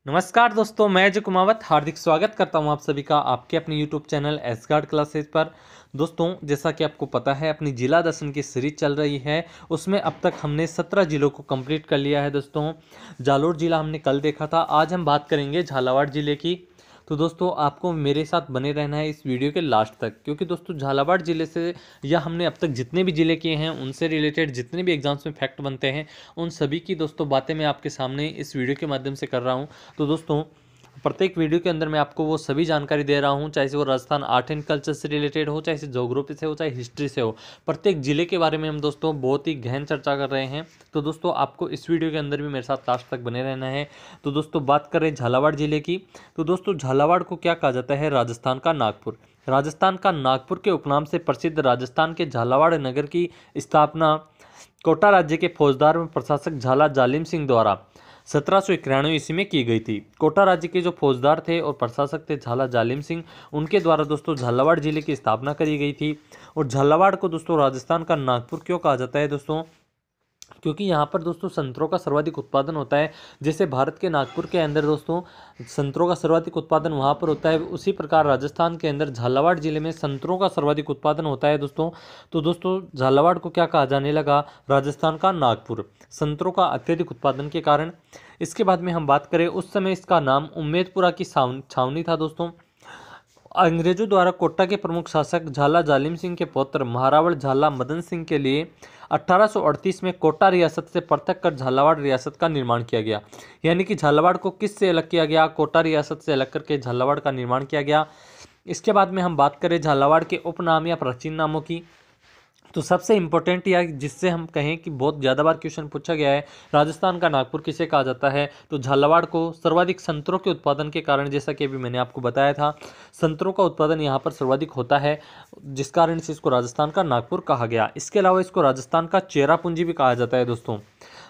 नमस्कार दोस्तों, मैं अजय कुमावत हार्दिक स्वागत करता हूं आप सभी का आपके अपने यूट्यूब चैनल एसगार्ड क्लासेज पर। दोस्तों, जैसा कि आपको पता है, अपनी जिला दर्शन की सीरीज चल रही है। उसमें अब तक हमने 17 जिलों को कंप्लीट कर लिया है। दोस्तों, जालोर जिला हमने कल देखा था। आज हम बात करेंगे झालावाड़ जिले की। तो दोस्तों, आपको मेरे साथ बने रहना है इस वीडियो के लास्ट तक, क्योंकि दोस्तों झालावाड़ जिले से या हमने अब तक जितने भी जिले किए हैं उनसे रिलेटेड जितने भी एग्जाम्स में फैक्ट बनते हैं उन सभी की दोस्तों बातें मैं आपके सामने इस वीडियो के माध्यम से कर रहा हूं। तो दोस्तों, प्रत्येक वीडियो के अंदर मैं आपको वो सभी जानकारी दे रहा हूँ, चाहे से वो राजस्थान आर्ट एंड कल्चर से रिलेटेड हो, चाहे से ज्योग्राफी से हो, चाहे हिस्ट्री से हो। प्रत्येक जिले के बारे में हम दोस्तों बहुत ही गहन चर्चा कर रहे हैं। तो दोस्तों, आपको इस वीडियो के अंदर भी मेरे साथ लास्ट तक बने रहना है। तो दोस्तों, बात करें झालावाड़ जिले की। तो दोस्तों, झालावाड़ को क्या कहा जाता है? राजस्थान का नागपुर। राजस्थान का नागपुर के उपनाम से प्रसिद्ध राजस्थान के झालावाड़ नगर की स्थापना कोटा राज्य के फौजदार व प्रशासक झाला जालिम सिंह द्वारा 1791 ईस्वी में की गई थी। कोटा राज्य के जो फौजदार थे और प्रशासक थे झाला जालिम सिंह, उनके द्वारा दोस्तों झालावाड़ जिले की स्थापना करी गई थी। और झालावाड़ को दोस्तों राजस्थान का नागपुर क्यों कहा जाता है दोस्तों? क्योंकि यहाँ पर दोस्तों संतरों का सर्वाधिक उत्पादन होता है। जैसे भारत के नागपुर के अंदर दोस्तों संतरों का सर्वाधिक उत्पादन वहाँ पर होता है, उसी प्रकार राजस्थान के अंदर झालावाड़ जिले में संतरों का सर्वाधिक उत्पादन होता है दोस्तों। तो दोस्तों, झालावाड़ को क्या कहा जाने लगा? राजस्थान का नागपुर, संतरों का अत्यधिक उत्पादन के कारण। इसके बाद में हम बात करें, उस समय इसका नाम उम्मेदपुरा की छावनी था दोस्तों। अंग्रेजों द्वारा कोटा के प्रमुख शासक झाला जालिम सिंह के पौत्र महारावल झाला मदन सिंह के लिए 1838 में कोटा रियासत से पृथक कर झालावाड़ रियासत का निर्माण किया गया। यानी कि झालावाड़ को किस से अलग किया गया? कोटा रियासत से अलग करके झालावाड़ का निर्माण किया गया। इसके बाद में हम बात करें झालावाड़ के उपनाम या प्राचीन नामों की। तो सबसे इम्पोर्टेंट या जिससे हम कहें कि बहुत ज़्यादा बार क्वेश्चन पूछा गया है, राजस्थान का नागपुर किसे कहा जाता है? तो झालावाड़ को सर्वाधिक संतरों के उत्पादन के कारण, जैसा कि अभी मैंने आपको बताया था, संतरों का उत्पादन यहाँ पर सर्वाधिक होता है, जिस कारण से इसको राजस्थान का नागपुर कहा गया। इसके अलावा इसको राजस्थान का चेरापूंजी भी कहा जाता है दोस्तों।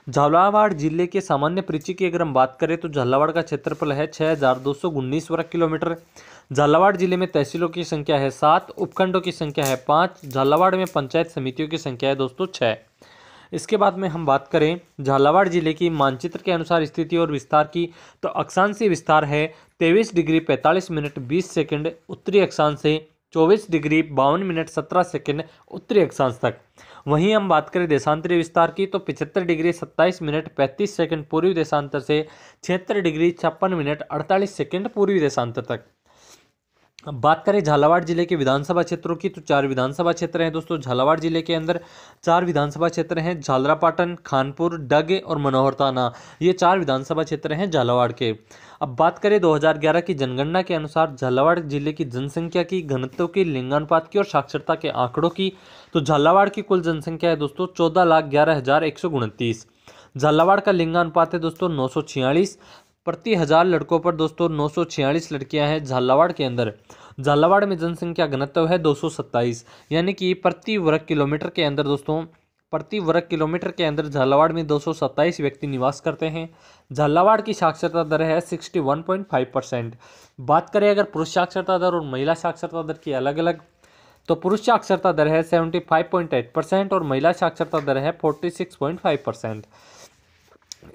झालावाड़ जिले के सामान्य परिचय की अगर हम बात करें तो झालावाड़ का क्षेत्रफल है 6219 वर्ग किलोमीटर। झालावाड़ जिले में तहसीलों की संख्या है 7, उपखंडों की संख्या है 5। झालावाड़ में पंचायत समितियों की संख्या है दोस्तों 6। इसके बाद में हम बात करें झालावाड़ जिले की मानचित्र के अनुसार स्थिति और विस्तार की, तो अक्षांशीय विस्तार है 23 डिग्री 45 मिनट 20 सेकंड उत्तरी अक्षांश से 24 डिग्री 52 मिनट 17 सेकंड उत्तरी अक्षांश तक। वहीं हम बात करें देशांतरीय विस्तार की, तो 75 डिग्री 27 मिनट 35 सेकंड पूर्वी देशांतर से 76 डिग्री 56 मिनट 48 सेकंड पूर्वी देशांतर तक। अब बात करें झालावाड़ जिले के विधानसभा क्षेत्रों की, तो 4 विधानसभा क्षेत्र हैं दोस्तों। झालावाड़ जिले के अंदर 4 विधानसभा क्षेत्र हैं, झालरापाटन, खानपुर, डग और मनोहरताना। ये 4 विधानसभा क्षेत्र हैं झालावाड़ के। अब बात करें 2011 की जनगणना के अनुसार झालावाड़ जिले की जनसंख्या की, घनत्व की, लिंगानुपात की और साक्षरता के आंकड़ों की, तो झालावाड़ की कुल जनसंख्या है दोस्तों 14,11,129। झालावाड़ का लिंगानुपात है दोस्तों 946 प्रति 1000 लड़कों पर दोस्तों 946 लड़कियां हैं झालावाड़ के अंदर। झालावाड़ में जनसंख्या घनत्व है 227, यानी कि प्रति वर्ग किलोमीटर के अंदर दोस्तों, प्रति वर्ग किलोमीटर के अंदर झालावाड़ में 227 व्यक्ति निवास करते हैं। झालावाड़ की साक्षरता दर है 61.5%। बात करें अगर पुरुष साक्षरता दर और महिला साक्षरता दर की अलग अलग, तो पुरुष साक्षरता दर है 75.8% और महिला साक्षरता दर है 46.5%।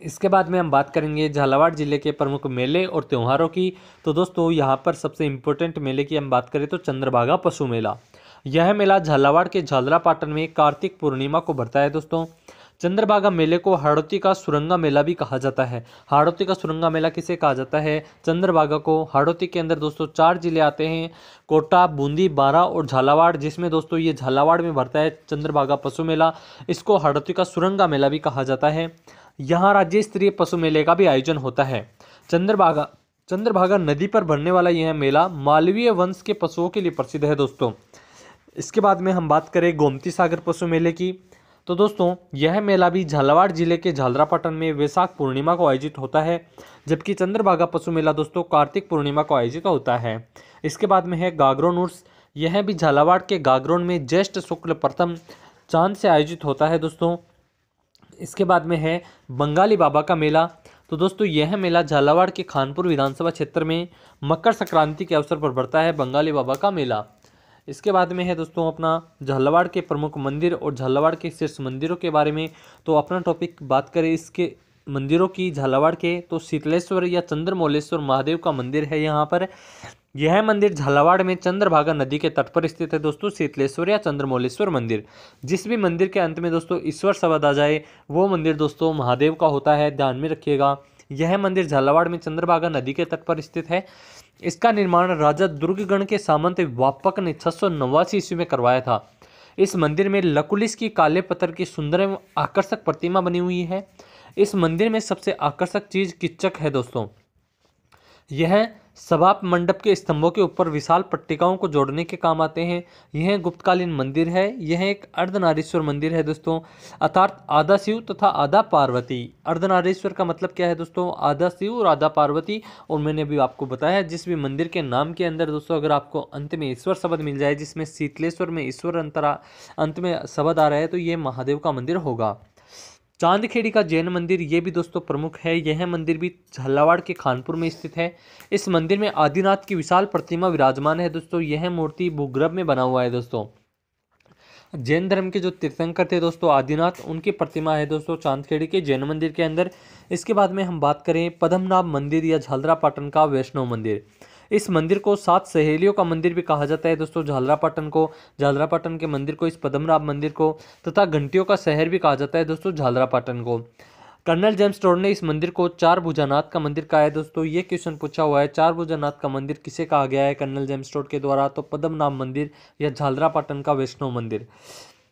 इसके बाद में हम बात करेंगे झालावाड़ जिले के प्रमुख मेले और त्योहारों की। तो दोस्तों, यहाँ पर सबसे इम्पोर्टेंट मेले की हम बात करें तो चंद्रभागा पशु मेला। यह मेला झालावाड़ के झालरापाटन में कार्तिक पूर्णिमा को भरता है दोस्तों। चंद्रभागा मेले को हाड़ौती का सुरंगा मेला भी कहा जाता है। हाड़ौती का सुरंगा मेला किसे कहा जाता है? चंद्रभागा को। हाड़ौती के अंदर दोस्तों 4 जिले आते हैं, कोटा, बूंदी, बारां और झालावाड़, जिसमें दोस्तों ये झालावाड़ में भरता है चंद्रभागा पशु मेला। इसको हाड़ौती का सुरंगा मेला भी कहा जाता है। यहाँ राज्य स्तरीय पशु मेले का भी आयोजन होता है। चंद्रभागा नदी पर भरने वाला यह मेला मालवीय वंश के पशुओं के लिए प्रसिद्ध है दोस्तों। इसके बाद में हम बात करें गोमती सागर पशु मेले की, तो दोस्तों यह मेला भी झालावाड़ जिले के झालरापाटन में वैशाख पूर्णिमा को आयोजित होता है, जबकि चंद्रभागा पशु मेला दोस्तों कार्तिक पूर्णिमा को आयोजित होता है। इसके बाद में है गागरोन उर्स। यह भी झालावाड़ के गागरोन में ज्येष्ठ शुक्ल प्रथम चांद से आयोजित होता है दोस्तों। इसके बाद में है बंगाली बाबा का मेला। तो दोस्तों यह मेला झालावाड़ के खानपुर विधानसभा क्षेत्र में मकर संक्रांति के अवसर पर बढ़ता है, बंगाली बाबा का मेला। इसके बाद में है दोस्तों अपना झालावाड़ के प्रमुख मंदिर और झालावाड़ के शीर्ष मंदिरों के बारे में। तो अपना टॉपिक बात करें इसके मंदिरों की झालावाड़ के, तो शीतलेश्वर या चंद्रमौलेश्वर महादेव का मंदिर है यहाँ पर। यह मंदिर झालावाड़ में चंद्रभागा नदी के तट पर स्थित है दोस्तों, शीतलेश्वर या चंद्रमौलेश्वर मंदिर। जिस भी मंदिर के अंत में दोस्तों ईश्वर शब्द आ जाए वो मंदिर दोस्तों महादेव का होता है, ध्यान में रखिएगा। यह मंदिर झालावाड़ में चंद्रभागा नदी के तट पर स्थित है। इसका निर्माण राजा दुर्गगण के सामंत वापक ने 689 ईस्वी में करवाया था। इस मंदिर में लकुलिस की काले पत्थर की सुंदर एवं आकर्षक प्रतिमा बनी हुई है। इस मंदिर में सबसे आकर्षक चीज किच्चक है दोस्तों। यह सभा मंडप के स्तंभों के ऊपर विशाल पट्टिकाओं को जोड़ने के काम आते हैं। यह गुप्तकालीन मंदिर है। यह एक अर्धनारीश्वर मंदिर है दोस्तों, अर्थात आधा शिव तथा आधा पार्वती। अर्धनारीश्वर का मतलब क्या है दोस्तों? आधा शिव और आधा पार्वती। और मैंने अभी आपको बताया जिस भी मंदिर के नाम के अंदर दोस्तों अगर आपको अंत में ईश्वर शब्द मिल जाए, जिसमें शीतलेश्वर में ईश्वर अंत में शब्द आ रहा है, तो ये महादेव का मंदिर होगा। चांदखेड़ी का जैन मंदिर ये भी दोस्तों प्रमुख है। यह मंदिर भी झालावाड़ के खानपुर में स्थित है। इस मंदिर में आदिनाथ की विशाल प्रतिमा विराजमान है दोस्तों। यह मूर्ति भूगर्भ में बना हुआ है दोस्तों। जैन धर्म के जो तीर्थंकर थे दोस्तों आदिनाथ, उनकी प्रतिमा है दोस्तों चांदखेड़ी के जैन मंदिर के अंदर। इसके बाद में हम बात करें पद्मनाभ मंदिर या झालरापाटन का वैष्णव मंदिर। इस मंदिर को 7 सहेलियों का मंदिर भी कहा जाता है दोस्तों। झालरापाटन के मंदिर को, इस पद्मनाभ मंदिर को, तथा घंटियों का शहर भी कहा जाता है दोस्तों झालरापाटन को। कर्नल जेम्स टोड ने इस मंदिर को 4 भुजानाथ का मंदिर कहा है दोस्तों। ये क्वेश्चन पूछा हुआ है, 4 भुजानाथ का मंदिर किसे कहा गया है कर्नल जेम्स टोड के द्वारा? तो पद्मनाभ मंदिर या झालरापाटन का वैष्णव मंदिर।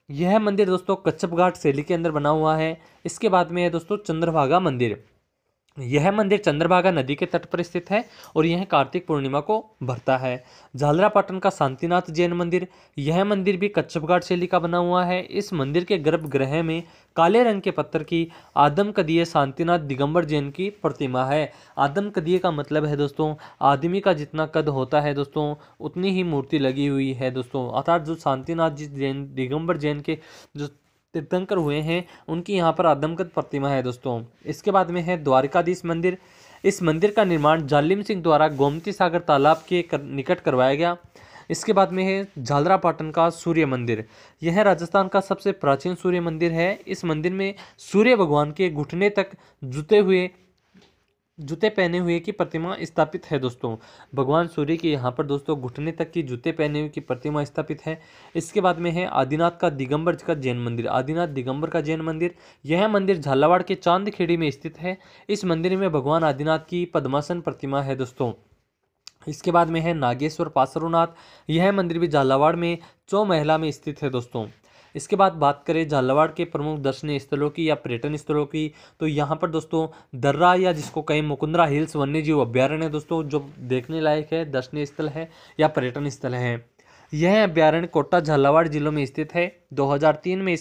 यह मंदिर दोस्तों कच्छप घाट शैली के अंदर बना हुआ है। इसके बाद में है दोस्तों चंद्रभागा मंदिर। यह मंदिर चंद्रभागा नदी के तट पर स्थित है और यह कार्तिक पूर्णिमा को भरता है। झालरापाटन का शांतिनाथ जैन मंदिर। यह मंदिर भी कच्छप घाट शैली का बना हुआ है। इस मंदिर के गर्भगृह में काले रंग के पत्थर की आदमकदीय शांतिनाथ दिगंबर जैन की प्रतिमा है। आदमकदीय का मतलब है दोस्तों आदमी का जितना कद होता है दोस्तों उतनी ही मूर्ति लगी हुई है दोस्तों। अर्थात जो शांतिनाथ जी जैन दिगंबर जैन के जो तीर्थंकर हुए हैं उनकी यहाँ पर आदमकद प्रतिमा है दोस्तों। इसके बाद में है द्वारिकाधीश मंदिर। इस मंदिर का निर्माण जालिम सिंह द्वारा गोमती सागर तालाब के निकट करवाया गया। इसके बाद में है झालरापाटन का सूर्य मंदिर। यह राजस्थान का सबसे प्राचीन सूर्य मंदिर है। इस मंदिर में सूर्य भगवान के घुटने तक जूते पहने हुए की प्रतिमा स्थापित है दोस्तों। भगवान सूर्य की यहाँ पर दोस्तों घुटने तक की जूते पहने हुए की प्रतिमा स्थापित है। इसके बाद में है आदिनाथ का दिगंबर का जैन मंदिर। आदिनाथ दिगंबर का जैन मंदिर। यह मंदिर झालावाड़ के चांदखेड़ी में स्थित है। इस मंदिर में भगवान आदिनाथ की पद्मासन प्रतिमा है दोस्तों। इसके बाद में है नागेश्वर पासरुनाथ। यह मंदिर भी झालावाड़ में चौमहला में स्थित है दोस्तों। इसके बाद बात करें झालावाड़ के प्रमुख दर्शनीय स्थलों की या पर्यटन स्थलों की, तो यहाँ पर दोस्तों दर्रा या जिसको कहें मुकुंदरा हिल्स वन्यजीव अभ्यारण्य दोस्तों जो देखने लायक है, दर्शनीय स्थल है या पर्यटन स्थल है। यह अभ्यारण्य कोटा झालावाड़ जिलों में स्थित है। 2003 में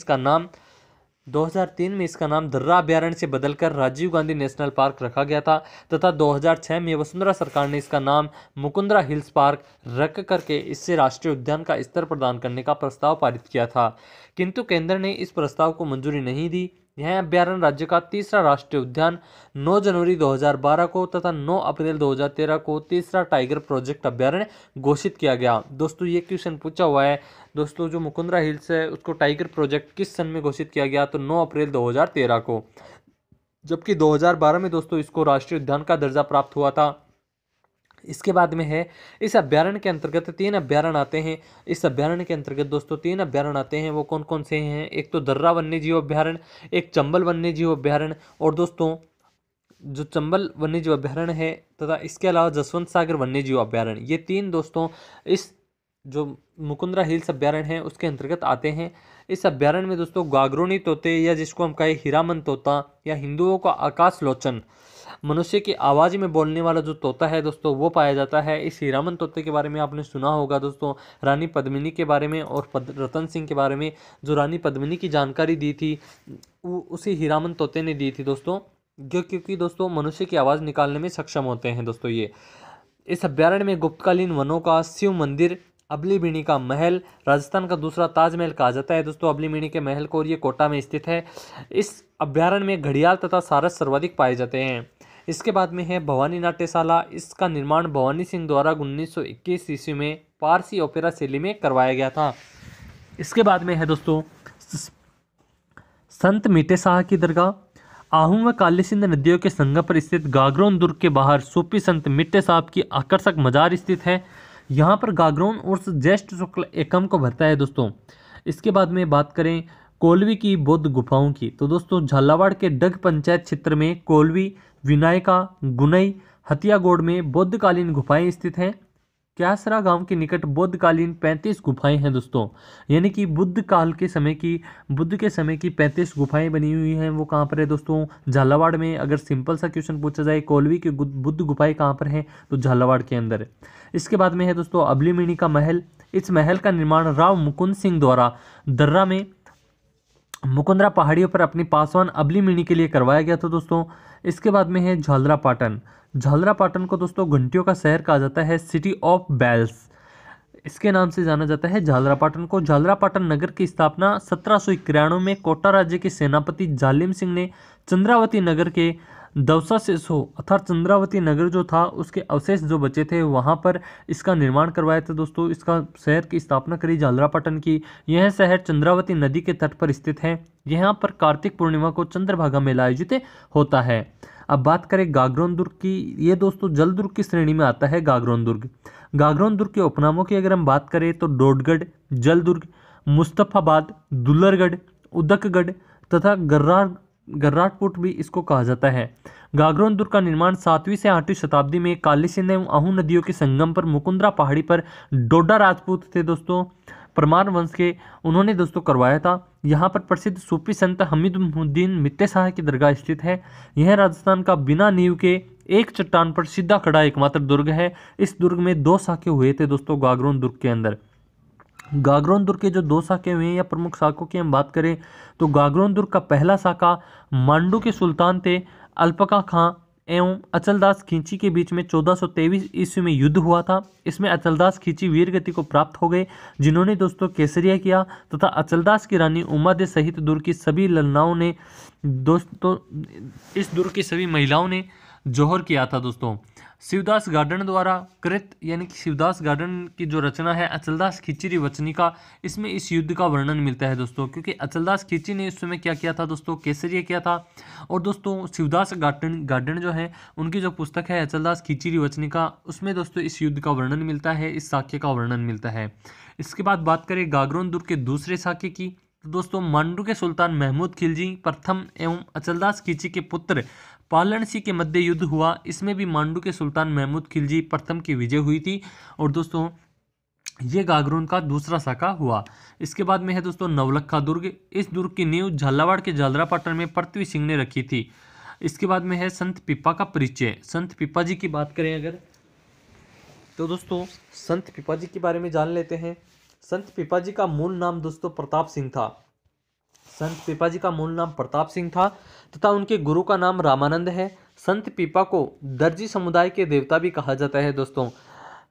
इसका नाम दर्रा अभ्यारण्य से बदलकर राजीव गांधी नेशनल पार्क रखा गया था तथा 2006 में वसुंधरा सरकार ने इसका नाम मुकुंदरा हिल्स पार्क रख करके इससे राष्ट्रीय उद्यान का स्तर प्रदान करने का प्रस्ताव पारित किया था, किंतु केंद्र ने इस प्रस्ताव को मंजूरी नहीं दी। यह अभ्यारण्य राज्य का तीसरा राष्ट्रीय उद्यान 9 जनवरी 2012 को तथा 9 अप्रैल 2013 को तीसरा टाइगर प्रोजेक्ट अभ्यारण्य घोषित किया गया। दोस्तों ये क्वेश्चन पूछा हुआ है दोस्तों, जो मुकुंदरा हिल्स है उसको टाइगर प्रोजेक्ट किस सन में घोषित किया गया? तो 9 अप्रैल 2013 को, जबकि 2012 में दोस्तों इसको राष्ट्रीय उद्यान का दर्जा प्राप्त हुआ था। इसके बाद में है इस अभ्यारण्य के अंतर्गत 3 अभ्यारण्य आते हैं। इस अभ्यारण्य के अंतर्गत दोस्तों 3 अभ्यारण्य आते हैं, वो कौन कौन से हैं? एक तो दर्रा वन्यजीव अभ्यारण्य, एक चंबल वन्यजीव अभ्यारण्य, और दोस्तों जो चंबल वन्यजीव अभ्यारण्य है तथा इसके अलावा जसवंत सागर वन्यजीव अभ्यारण्य, ये 3 दोस्तों इस जो मुकुंदरा हिल्स अभ्यारण्य है उसके अंतर्गत आते हैं। इस अभ्यारण्य में दोस्तों गागरोनी तोते या जिसको हम कहें हीरामन तोता या हिंदुओं का आकाश लोचन, मनुष्य की आवाज़ में बोलने वाला जो तोता है दोस्तों वो पाया जाता है। इस हीरामन तोते के बारे में आपने सुना होगा दोस्तों, रानी पद्मिनी के बारे में और रतन सिंह के बारे में। जो रानी पद्मिनी की जानकारी दी थी उसी हीरामन तोते ने दी थी दोस्तों, जो क्योंकि दोस्तों मनुष्य की आवाज़ निकालने में सक्षम होते हैं दोस्तों ये। इस अभ्यारण्य में गुप्तकालीन वनों का शिव मंदिर, अबलीबीणी का महल, राजस्थान का दूसरा ताजमहल कहा जाता है दोस्तों अबलीबीणी के महल को, और ये कोटा में स्थित है। इस अभ्यारण्य में घड़ियाल तथा सारस सर्वाधिक पाए जाते हैं। इसके बाद में है भवानी नाट्यशाला। इसका निर्माण भवानी सिंह द्वारा 1921 ईस्वी में पारसी ओपेरा शैली में करवाया गया था। इसके बाद में है दोस्तों संत मीठे शाह की दरगाह। आहू व काली सिंध नदियों के संगम पर स्थित गागरोन दुर्ग के बाहर सूफी संत मिट्टे साहब की आकर्षक मजार स्थित है। यहाँ पर गागरोन उर्स ज्येष्ठ शुक्ल एकम को भरता है दोस्तों। इसके बाद में बात करें कोलवी की बौद्ध गुफाओं की, तो दोस्तों झालावाड़ के डग पंचायत क्षेत्र में कोलवी, विनायका, गुनई, हथियागोड़ में बौद्धकालीन गुफाएं स्थित हैं। क्यासरा गांव के निकट बौद्धकालीन 35 गुफाएं हैं दोस्तों, यानी कि बुद्ध के समय की 35 गुफाएं बनी हुई हैं। वो कहाँ पर है दोस्तों? झालावाड़ में। अगर सिंपल सा क्वेश्चन पूछा जाए कोलवी की बुद्ध गुफाएं कहाँ पर हैं, तो झालावाड़ के अंदर है। इसके बाद में है दोस्तों अबलीमिणी का महल। इस महल का निर्माण राव मुकुंद सिंह द्वारा दर्रा में मुकुंदरा पहाड़ियों पर अपनी पासवान अबलीमिणी के लिए करवाया गया था दोस्तों। इसके बाद में है झालरा पाटन। झालरा पाटन को दोस्तों घंटियों का शहर कहा जाता है, सिटी ऑफ बेल्स, इसके नाम से जाना जाता है झालरा पाटन को। झालरा पाटन नगर की स्थापना 1791 में कोटा राज्य के सेनापति जालिम सिंह ने चंद्रावती नगर के दौसा से अर्थात चंद्रावती नगर जो था उसके अवशेष जो बचे थे वहां पर इसका निर्माण करवाया था दोस्तों। इसका शहर की स्थापना करी झालरा पाटन की। यह शहर चंद्रावती नदी के तट पर स्थित है। यहाँ पर कार्तिक पूर्णिमा को चंद्रभागा मेला आयोजित होता है। अब बात करें गागरोन दुर्ग की, ये दोस्तों जल दुर्ग की श्रेणी में आता है गागरोन दुर्ग। गागरोन दुर्ग के उपनामों की अगर हम बात करें तो डोडगढ़, जल दुर्ग, मुस्तफाबाद, दुल्लरगढ़, उदकगढ़ तथा गर्राटपुट भी इसको कहा जाता है। गागरोन दुर्ग का निर्माण 7वीं से 8वीं शताब्दी में काली सिंध एवं आहू नदियों के संगम पर मुकुंदरा पहाड़ी पर डोडा राजपूत थे दोस्तों, परमार वंश के, उन्होंने दोस्तों करवाया था। यहाँ पर प्रसिद्ध सूफी संत हमीदुद्दीन मिट्टे शाह की दरगाह स्थित है। यह राजस्थान का बिना नींव के एक चट्टान पर सीधा खड़ा एकमात्र दुर्ग है। इस दुर्ग में 2 शाखे हुए थे दोस्तों गागरोन दुर्ग के अंदर। गागरोन दुर्ग के जो 2 शाखे हुए हैं या प्रमुख शाखों की हम बात करें तो गागरोन दुर्ग का पहला शाखा मांडू के सुल्तान थे अल्पका खां एवं अचलदास खींची के बीच में 1423 ईस्वी में युद्ध हुआ था। इसमें अचलदास खींची वीरगति को प्राप्त हो गए, जिन्होंने दोस्तों केसरिया किया तथा अचलदास की रानी उमादे सहित दुर्ग की सभी ललनाओं ने दोस्तों इस दुर्ग की सभी महिलाओं ने जौहर किया था दोस्तों। शिवदास गार्डन द्वारा कृत यानी कि शिवदास गार्डन की जो रचना है अचलदास खींची वचनिका, इसमें इस युद्ध का वर्णन मिलता है दोस्तों, क्योंकि अचलदास खींची ने इस समय क्या किया था दोस्तों? केसरिया किया था। और दोस्तों शिवदास गार्डन जो है उनकी जो पुस्तक है अचलदास खींची वचनिका, उसमें दोस्तों इस युद्ध का वर्णन मिलता है, इस साक्य का वर्णन मिलता है। इसके बाद बात करें गागरोन दुर्ग के दूसरे साक्य की, तो दोस्तों मांडू के सुल्तान महमूद खिलजी प्रथम एवं अचलदास खींची के पुत्र पालनसी के मध्य युद्ध हुआ। इसमें भी मांडू के सुल्तान महमूद खिलजी प्रथम की विजय हुई थी और दोस्तों ये गागरोन का दूसरा शाखा हुआ। इसके बाद में है दोस्तों नवलखा दुर्ग। इस दुर्ग की नींव झालावाड़ के झालरा पाटन में पृथ्वी सिंह ने रखी थी। इसके बाद में है संत पिपा का परिचय। संत पिपा जी की बात करें अगर तो दोस्तों संत पिपा जी के बारे में जान लेते हैं। संत पिपा जी का मूल नाम दोस्तों प्रताप सिंह था। संत पिपा जी का मूल नाम प्रताप सिंह था तथा उनके गुरु का नाम रामानंद है। संत पिपा को दर्जी समुदाय के देवता भी कहा जाता है दोस्तों।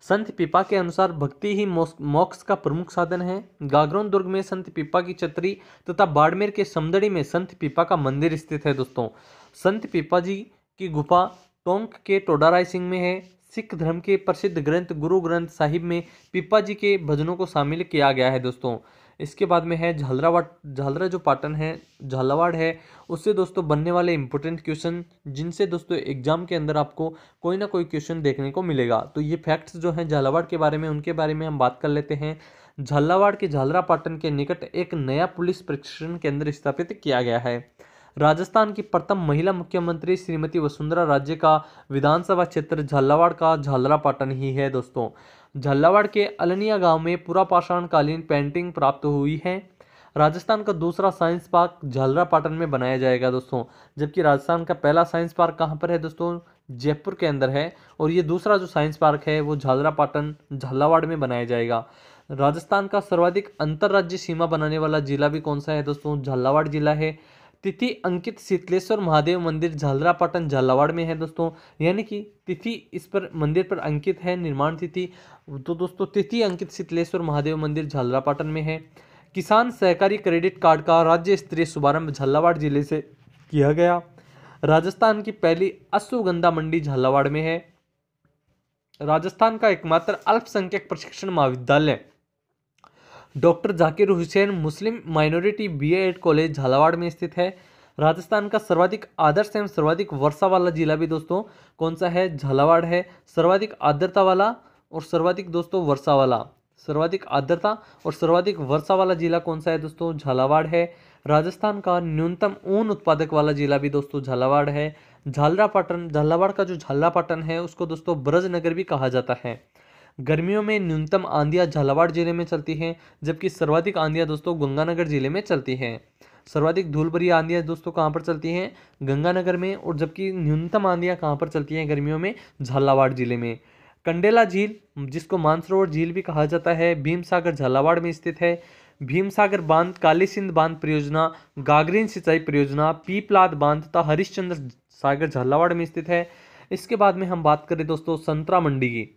संत पिपा के अनुसार भक्ति ही मोक्ष का प्रमुख साधन है। गागरोन दुर्ग में संत पिपा की छतरी तथा बाड़मेर के समदड़ी में संत पिपा का मंदिर स्थित है दोस्तों। संत पिपा जी की गुफा टोंक के टोडाराय सिंह में है। सिख धर्म के प्रसिद्ध ग्रंथ गुरु ग्रंथ साहिब में पिपा जी के भजनों को शामिल किया गया है दोस्तों। इसके बाद में है झालरा जो पाटन है झालावाड़ है, उससे दोस्तों बनने वाले इंपॉर्टेंट क्वेश्चन जिनसे दोस्तों एग्जाम के अंदर आपको कोई ना कोई क्वेश्चन देखने को मिलेगा। तो ये फैक्ट्स जो हैं झालावाड़ के बारे में, उनके बारे में हम बात कर लेते हैं। झालावाड़ के झालरा पाटन के निकट एक नया पुलिस प्रशिक्षण केंद्र स्थापित किया गया है। राजस्थान की प्रथम महिला मुख्यमंत्री श्रीमती वसुंधरा राजे का विधानसभा क्षेत्र झालावाड़ का झालरा पाटन ही है दोस्तों। झालावाड़ के अलनिया गांव में पुरापाषाण कालीन पेंटिंग प्राप्त हुई है। राजस्थान का दूसरा साइंस पार्क झालरा पाटन में बनाया जाएगा दोस्तों, जबकि राजस्थान का पहला साइंस पार्क कहाँ पर है दोस्तों? जयपुर के अंदर है। और ये दूसरा जो साइंस पार्क है वो झालरा पाटन झालावाड़ में बनाया जाएगा। राजस्थान का सर्वाधिक अंतर्राज्यीय सीमा बनाने वाला जिला भी कौन सा है दोस्तों? झालावाड़ जिला है। तिथि अंकित शीतलेश्वर महादेव मंदिर झालरा पाटन झालावाड़ में है दोस्तों, यानी कि तिथि इस पर मंदिर पर अंकित है, निर्माण तिथि। तो दोस्तों तिथि अंकित शीतलेश्वर महादेव मंदिर झालरा पाटन में है। किसान सहकारी क्रेडिट कार्ड का राज्य स्तरीय शुभारंभ झालावाड़ जिले से किया गया। राजस्थान की पहली अश्वगंधा मंडी झालावाड़ में है। राजस्थान का एकमात्र अल्पसंख्यक प्रशिक्षण महाविद्यालय डॉक्टर जाकिर हुसैन मुस्लिम माइनॉरिटी बीएड कॉलेज झालावाड़ में स्थित है। राजस्थान का सर्वाधिक आदर्श एवं सर्वाधिक वर्षा वाला जिला भी दोस्तों कौन सा है? झालावाड़ है। सर्वाधिक आर्द्रता वाला और सर्वाधिक दोस्तों वर्षा वाला, सर्वाधिक आर्द्रता और सर्वाधिक वर्षा वाला जिला कौन सा है दोस्तों? झालावाड़ है। राजस्थान का न्यूनतम ऊन उत्पादक वाला जिला भी दोस्तों झालावाड़ है। झालरापाटन, झालावाड़ का जो झालरापाटन है उसको दोस्तों ब्रजनगर भी कहा जाता है। गर्मियों में न्यूनतम आंधियां झालावाड़ जिले में चलती हैं, जबकि सर्वाधिक आंधियां दोस्तों गंगानगर जिले में चलती हैं। सर्वाधिक धूल भरी आंधियां दोस्तों कहाँ पर चलती हैं? गंगानगर में। और जबकि न्यूनतम आंधियां कहाँ पर चलती हैं गर्मियों में? झालावाड़ जिले में। कंडेला झील, जिसको मानसरोवर झील भी कहा जाता है, भीमसागर झालावाड़ में स्थित है। भीमसागर बांध, काली सिंध बांध परियोजना, गागरीन सिंचाई परियोजना, पीपलाद बांध तथा हरिश्चंद्र सागर झालावाड़ में स्थित है। इसके बाद में हम बात करें दोस्तों संतरा मंडी की,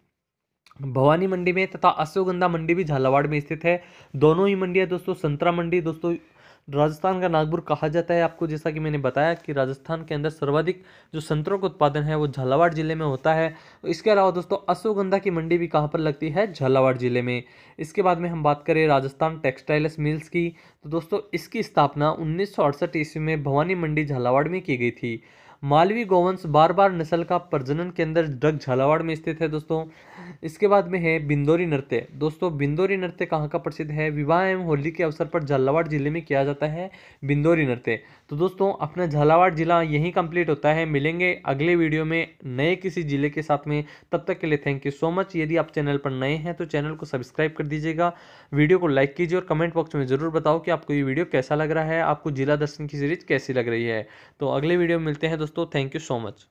भवानी मंडी में तथा अश्वगंधा मंडी भी झालावाड़ में स्थित है। दोनों ही मंडी है दोस्तों। संतरा मंडी दोस्तों राजस्थान का नागपुर कहा जाता है आपको, जैसा कि मैंने बताया कि राजस्थान के अंदर सर्वाधिक जो संतरों का उत्पादन है वो झालावाड़ जिले में होता है। इसके अलावा दोस्तों अश्वगंधा की मंडी भी कहाँ पर लगती है? झालावाड़ जिले में। इसके बाद में हम बात करें राजस्थान टेक्सटाइल्स मिल्स की, तो दोस्तों इसकी स्थापना 1968 ईस्वी में भवानी मंडी झालावाड़ में की गई थी। मालवी गोवंश बार बार नस्ल का प्रजनन केंद्र ड्रग झालावाड़ में स्थित है दोस्तों। इसके बाद में है बिंदोरी नृत्य। दोस्तों बिंदोरी नृत्य कहाँ का प्रसिद्ध है? विवाह एवं होली के अवसर पर झालावाड़ जिले में किया जाता है बिंदोरी नृत्य। तो दोस्तों अपना झालावाड़ जिला यहीं कंप्लीट होता है। मिलेंगे अगले वीडियो में नए किसी जिले के साथ में। तब तक के लिए थैंक यू सो मच। यदि आप चैनल पर नए हैं तो चैनल को सब्सक्राइब कर दीजिएगा, वीडियो को लाइक कीजिए और कमेंट बॉक्स में जरूर बताओ कि आपको ये वीडियो कैसा लग रहा है, आपको जिला दर्शन की सीरीज कैसी लग रही है। तो अगले वीडियो में मिलते हैं दोस्तों। Thank you so much.